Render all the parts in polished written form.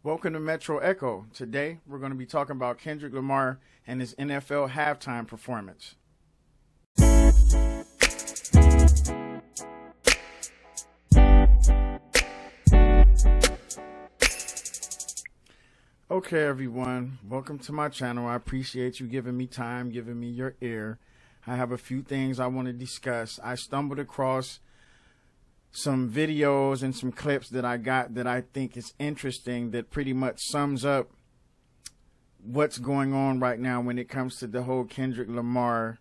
Welcome to Metro Echo. Today, we're going to be talking about Kendrick Lamar and his NFL halftime performance. Okay, everyone. Welcome to my channel. I appreciate you giving me time, giving me your ear. I have a few things I want to discuss. I stumbled across some videos and some clips that I got that I think is interesting, that pretty much sums up what's going on right now when it comes to the whole Kendrick Lamar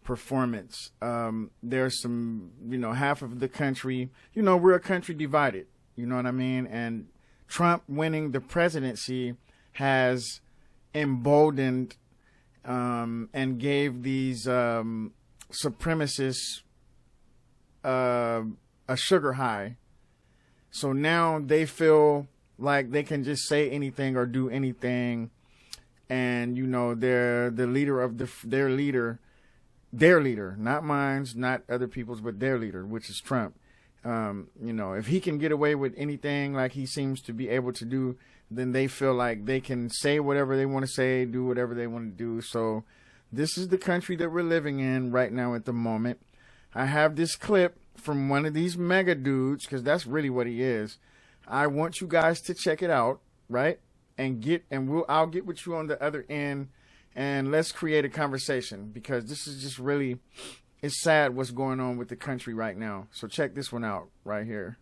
performance. There's some, half of the country, we're a country divided, you know what I mean? And Trump winning the presidency has emboldened and gave these supremacists a sugar high. So now they feel like they can just say anything or do anything, and they're the leader of their leader, not mine's, not other people's, but their leader, which is Trump. If he can get away with anything like he seems to be able to do, then they feel like they can say whatever they want to say, do whatever they want to do. So this is the country that we're living in right now at the moment. I have this clip from one of these mega dudes, because that's really what he is. I want you guys to check it out, right? I'll get with you on the other end, and let's create a conversation, because this is just really, it's sad what's going on with the country right now. So check this one out right here.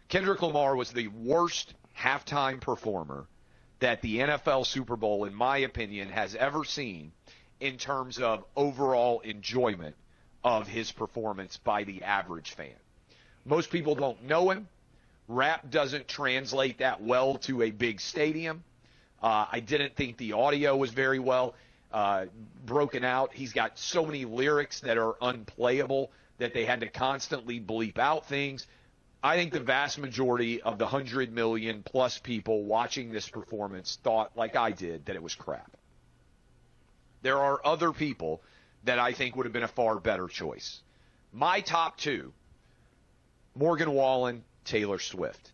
Kendrick Lamar was the worst halftime performer that the NFL Super Bowl, in my opinion, has ever seen in terms of overall enjoyment of his performance by the average fan. Most people don't know him. Rap doesn't translate that well to a big stadium. I didn't think the audio was very well broken out. He's got so many lyrics that are unplayable that they had to constantly bleep out things. I think the vast majority of the 100 million plus people watching this performance thought, like I did, that it was crap. There are other people that I think would have been a far better choice. My top two: Morgan Wallen, Taylor Swift.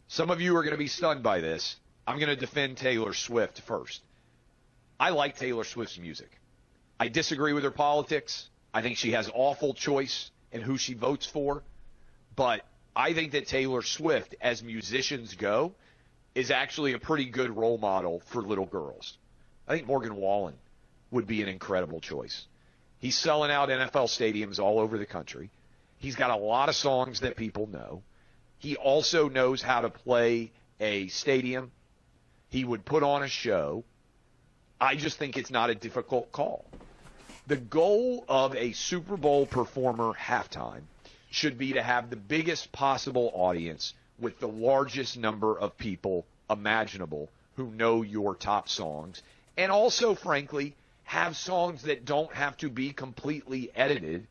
Some of you are going to be stunned by this. I'm going to defend Taylor Swift first. I like Taylor Swift's music. I disagree with her politics. I think she has awful choice in who she votes for. But I think that Taylor Swift, as musicians go, is actually a pretty good role model for little girls. I think Morgan Wallen would be an incredible choice. He's selling out NFL stadiums all over the country. He's got a lot of songs that people know. He also knows how to play a stadium. He would put on a show. I just think it's not a difficult call. The goal of a Super Bowl performer halftime should be to have the biggest possible audience with the largest number of people imaginable who know your top songs, and also, frankly, have songs that don't have to be completely edited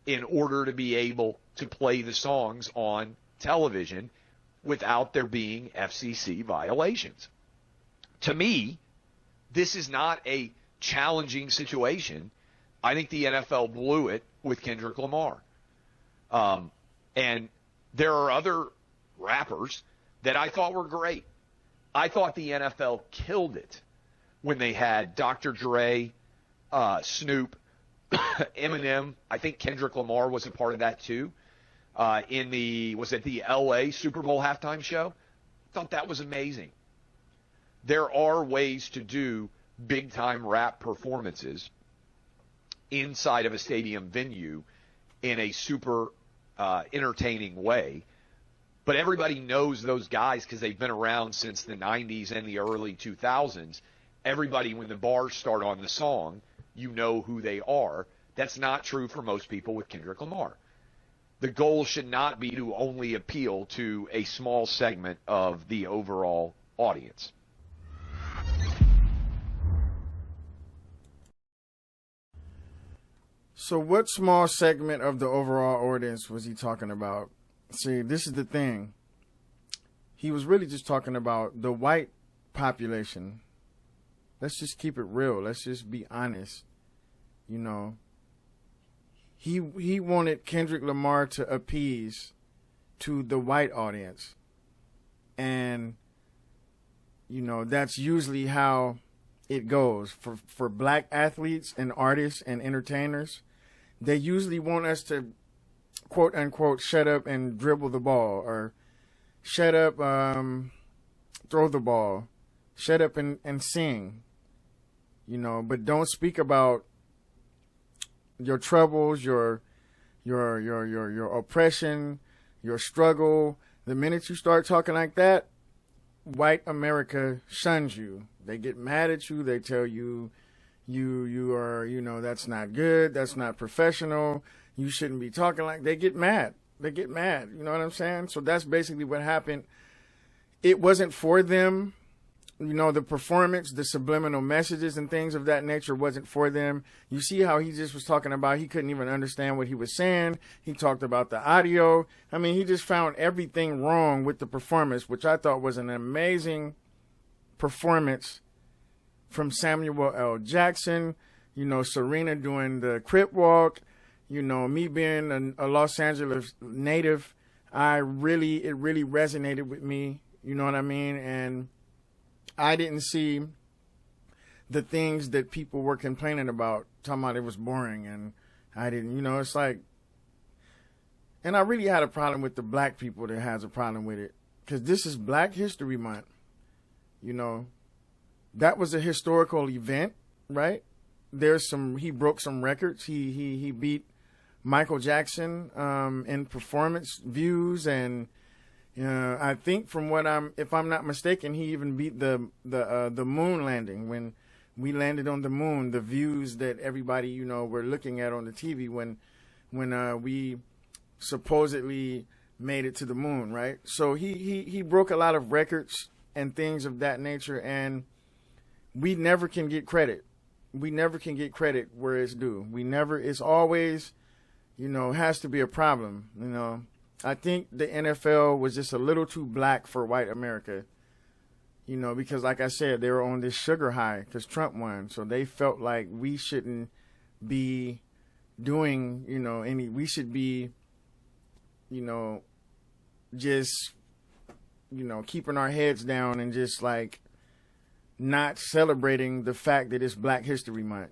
in order to be able to play the songs on television without there being FCC violations. To me, this is not a challenging situation. I think the NFL blew it with Kendrick Lamar. And there are other rappers that I thought were great. I thought the NFL killed it when they had Dr. Dre, Snoop, Eminem. I think Kendrick Lamar was a part of that too. Was it the LA Super Bowl halftime show? I thought that was amazing. There are ways to do big time rap performances inside of a stadium venue in a super entertaining way. But everybody knows those guys because they've been around since the 90s and the early 2000s. Everybody, when the bars start on the song, you know who they are. That's not true for most people with Kendrick Lamar. The goal should not be to only appeal to a small segment of the overall audience. So what small segment of the overall audience was he talking about? See, this is the thing. He was really just talking about the white population. Let's just keep it real. Let's just be honest. He wanted Kendrick Lamar to appease to the white audience. And, that's usually how it goes for black athletes and artists and entertainers. They usually want us to, quote unquote, shut up and dribble the ball, or shut up, throw the ball, shut up and sing, but don't speak about your troubles, your oppression, your struggle. The minute you start talking like that, white America shuns you. They get mad at you. They tell you, you are, that's not good. That's not professional. You shouldn't be talking like. They get mad. You know what I'm saying? So that's basically what happened. It wasn't for them. The performance, the subliminal messages and things of that nature wasn't for them. You see how he just was talking about, he couldn't even understand what he was saying. He talked about the audio. I mean, he just found everything wrong with the performance, which I thought was an amazing performance from Samuel L. Jackson. Serena doing the crip walk. Me being a Los Angeles native, it really resonated with me. You know what I mean? And I didn't see the things that people were complaining about, talking about it was boring, and I didn't, it's like, and I really had a problem with the black people that has a problem with it, because this is Black History Month. That was a historical event, right? He broke some records. He beat Michael Jackson in performance views, and I think if I'm not mistaken, he even beat the moon landing. When we landed on the moon, the views that everybody, were looking at on the TV when we supposedly made it to the moon, right? So he broke a lot of records and things of that nature, and we never can get credit. We never can get credit where it's due. It's always, has to be a problem, I think the NFL was just a little too black for white America, because like I said, they were on this sugar high because Trump won. So they felt like we shouldn't be doing, we should be, just, keeping our heads down and just like not celebrating the fact that it's Black History Month,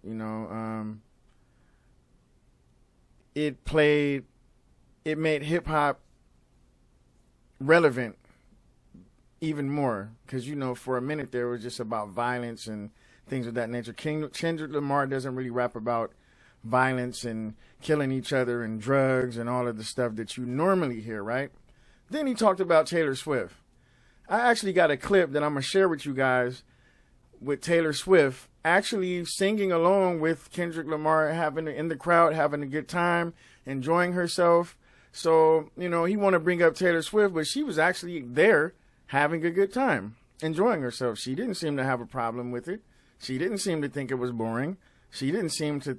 it made hip hop relevant even more, because for a minute there was just about violence and things of that nature. Kendrick Lamar doesn't really rap about violence and killing each other and drugs and all of the stuff that you normally hear, right? Then he talked about Taylor Swift. I actually got a clip that I'm gonna share with you guys with Taylor Swift actually singing along with Kendrick Lamar, in the crowd, having a good time, enjoying herself. So, he want to bring up Taylor Swift, but she was actually there having a good time, enjoying herself. She didn't seem to have a problem with it. She didn't seem to think it was boring. She didn't seem to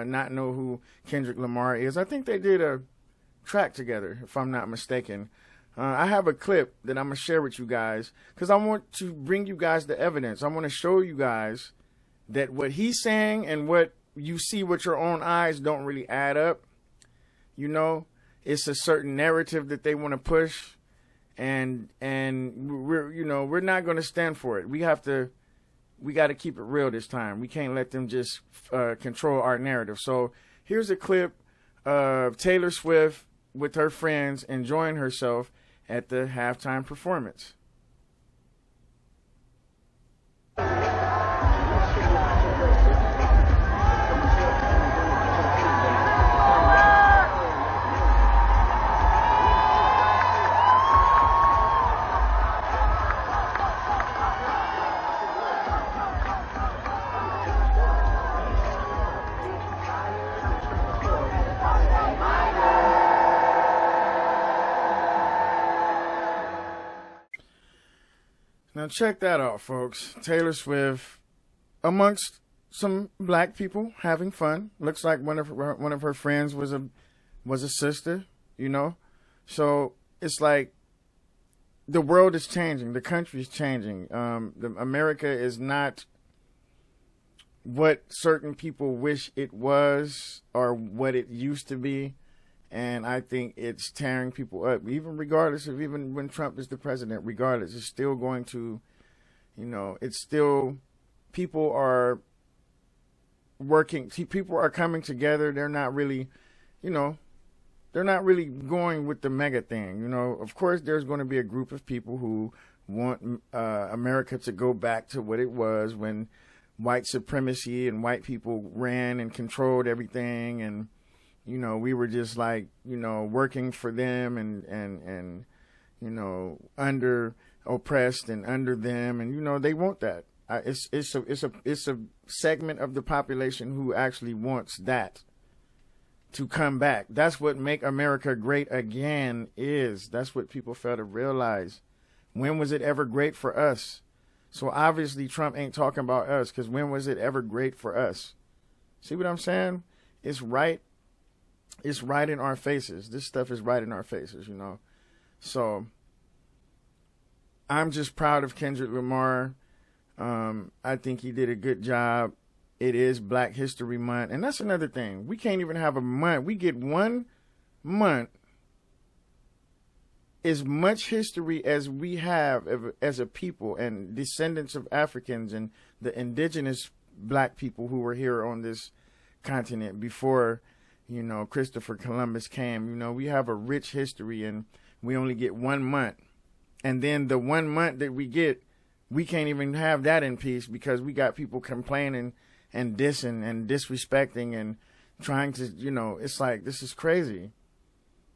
not know who Kendrick Lamar is. I think they did a track together, if I'm not mistaken. I have a clip that I'm going to share with you guys because I want to bring you guys the evidence. I want to show you guys that what he's saying and what you see with your own eyes don't really add up. It's a certain narrative that they want to push, and we're not going to stand for it. We got to keep it real this time. We can't let them just control our narrative. So here's a clip of Taylor Swift with her friends enjoying herself at the halftime performance. Now check that out, folks. Taylor Swift, amongst some black people, having fun. Looks like one of her friends was a sister, So it's like the world is changing. The country is changing. America is not what certain people wish it was or what it used to be. And I think it's tearing people up, even regardless of even when Trump is the president, regardless, it's still going to, it's still, people are working, people are coming together. They're not really, they're not really going with the mega thing. Of course, there's going to be a group of people who want America to go back to what it was when white supremacy and white people ran and controlled everything. And, we were just like, working for them and under oppressed and under them. And, they want that. It's a segment of the population who actually wants that to come back. That's what make America great again is. That's what people fail to realize. When was it ever great for us? So obviously Trump ain't talking about us, because when was it ever great for us? See what I'm saying? It's right. It's right in our faces. This stuff is right in our faces, So I'm just proud of Kendrick Lamar. I think he did a good job. It is Black History Month. And that's another thing. We can't even have a month. We get 1 month as much history as we have as a people and descendants of Africans and the indigenous Black people who were here on this continent before, Christopher Columbus came. We have a rich history, and we only get 1 month. And then the 1 month that we get, we can't even have that in peace, because we got people complaining and dissing and disrespecting and trying to, it's like, this is crazy.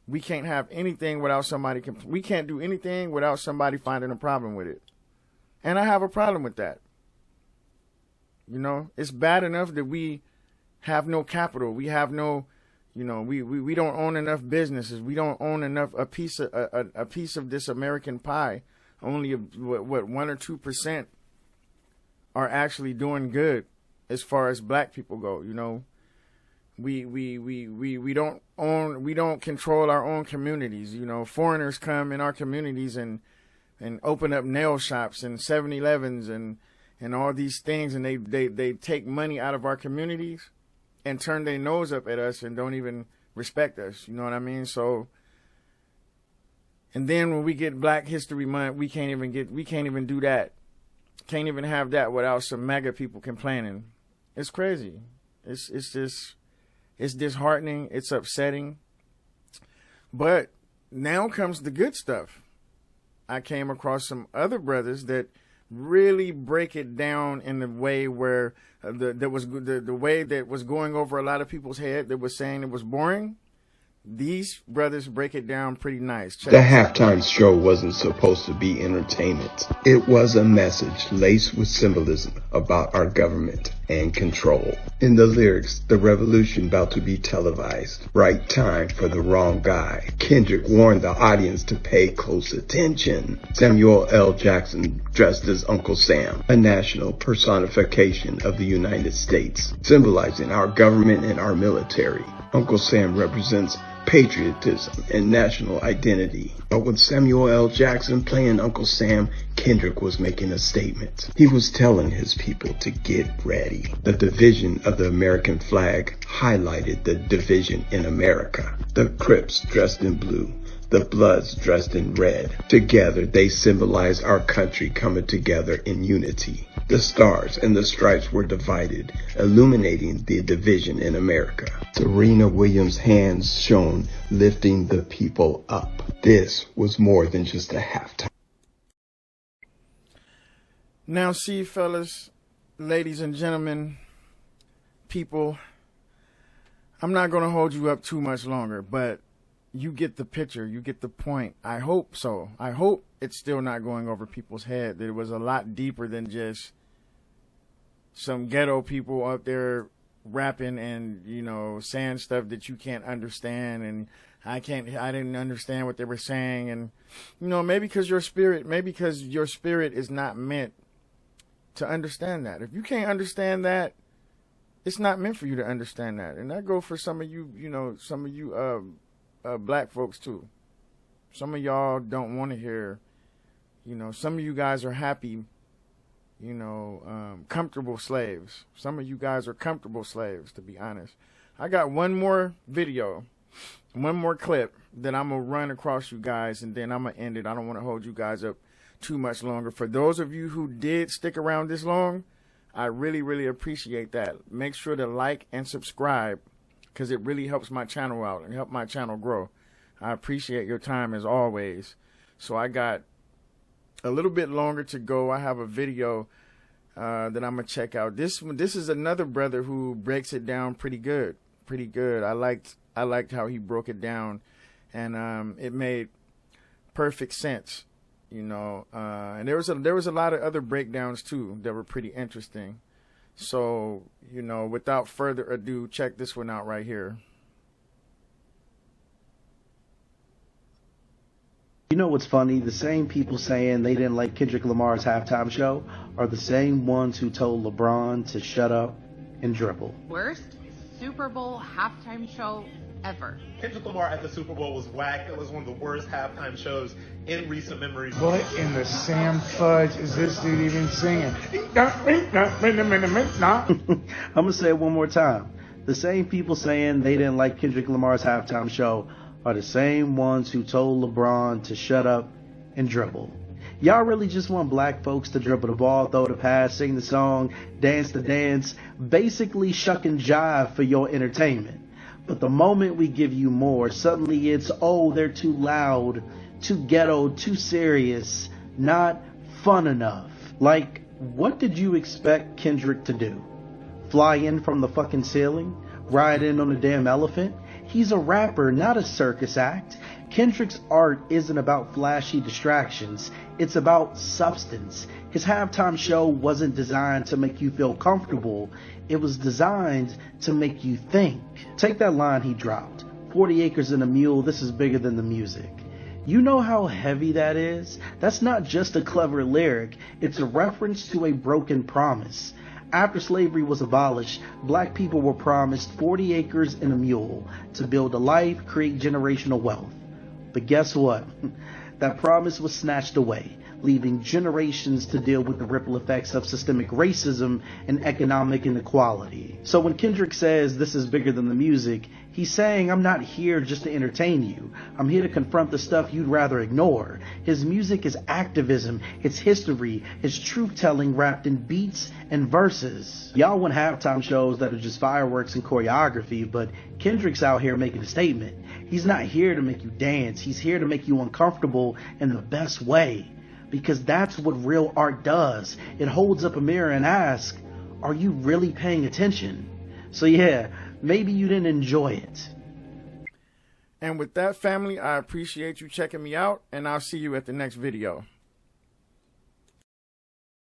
We can't have anything without somebody, we can't do anything without somebody finding a problem with it. And I have a problem with that. It's bad enough that we have no capital. We have no, we don't own enough businesses. We don't own a piece of this American pie. Only what 1 or 2% are actually doing good as far as Black people go. We don't control our own communities. Foreigners come in our communities and open up nail shops and 7-Elevens and all these things, and they take money out of our communities and turn their nose up at us and don't even respect us. You know what I mean? So, and then when we get Black History Month, we can't even do that. Can't even have that without some MAGA people complaining. It's crazy. It's disheartening. It's upsetting. But now comes the good stuff. I came across some other brothers that really break it down in the way where the way that was going over a lot of people's head that was saying it was boring. These brothers break it down pretty nice. The halftime show wasn't supposed to be entertainment. It was a message laced with symbolism about our government and control. In the lyrics, the revolution about to be televised. Right time for the wrong guy. Kendrick warned the audience to pay close attention. Samuel L. Jackson dressed as Uncle Sam, a national personification of the United States, symbolizing our government and our military. Uncle Sam represents patriotism and national identity. But with Samuel L. Jackson playing Uncle Sam, Kendrick was making a statement. He was telling his people to get ready. The division of the American flag highlighted the division in America. The Crips dressed in blue, the Bloods dressed in red. Together, they symbolize our country coming together in unity. The stars and the stripes were divided, illuminating the division in America. Serena Williams' hands shone, lifting the people up. This was more than just a halftime. Now, see, fellas, ladies and gentlemen, people, I'm not going to hold you up too much longer, but you get the picture. You get the point. I hope so. I hope it's still not going over people's head, that it was a lot deeper than just some ghetto people out there rapping and, saying stuff that you can't understand. And I didn't understand what they were saying. And, maybe because your spirit is not meant to understand that. If you can't understand that, it's not meant for you to understand that. And that go for some of you, Black folks too. Some of y'all don't want to hear, some of you guys are happy, comfortable slaves. Some of you guys are comfortable slaves, to be honest. I got one more video one more clip that I'm going to run across you guys, and then I'm going to end it. I don't want to hold you guys up too much longer. For those of you who did stick around this long, I really, really appreciate that. Make sure to like and subscribe, because it really helps my channel out and help my channel grow. I appreciate your time as always. So I got a little bit longer to go. I have a video that I'm going to check out. This is another brother who breaks it down pretty good. Pretty good. I liked how he broke it down, and it made perfect sense, you know. And there was a lot of other breakdowns too that were pretty interesting. So, you know, without further ado, check this one out right here. You know what's funny? The same people saying they didn't like Kendrick Lamar's halftime show are the same ones who told LeBron to shut up and dribble. Worst Super Bowl halftime show ever. Kendrick Lamar at the Super Bowl was whack. It was one of the worst halftime shows in recent memory. What in the Sam Fudge is this dude even singing? I'm going to say it one more time. The same people saying they didn't like Kendrick Lamar's halftime show are the same ones who told LeBron to shut up and dribble. Y'all really just want black folks to dribble the ball, throw the pass, sing the song, dance the dance, basically shuck and jive for your entertainment. But the moment we give you more, suddenly it's, oh, they're too loud, too ghetto, too serious, not fun enough. Like, what did you expect Kendrick to do? Fly in from the fucking ceiling? Ride in on a damn elephant? He's a rapper, not a circus act. Kendrick's art isn't about flashy distractions. It's about substance. His halftime show wasn't designed to make you feel comfortable. It was designed to make you think. Take that line he dropped. 40 acres and a mule, this is bigger than the music. You know how heavy that is? That's not just a clever lyric. It's a reference to a broken promise. After slavery was abolished, black people were promised 40 acres and a mule to build a life, create generational wealth. But guess what? That promise was snatched away, leaving generations to deal with the ripple effects of systemic racism and economic inequality. So when Kendrick says this is bigger than the music, he's saying I'm not here just to entertain you. I'm here to confront the stuff you'd rather ignore. His music is activism, it's history, it's truth-telling wrapped in beats and verses. Y'all want halftime shows that are just fireworks and choreography, but Kendrick's out here making a statement. He's not here to make you dance. He's here to make you uncomfortable in the best way. Because that's what real art does. It holds up a mirror and asks, are you really paying attention? So yeah, maybe you didn't enjoy it. And with that, family, I appreciate you checking me out, and I'll see you at the next video.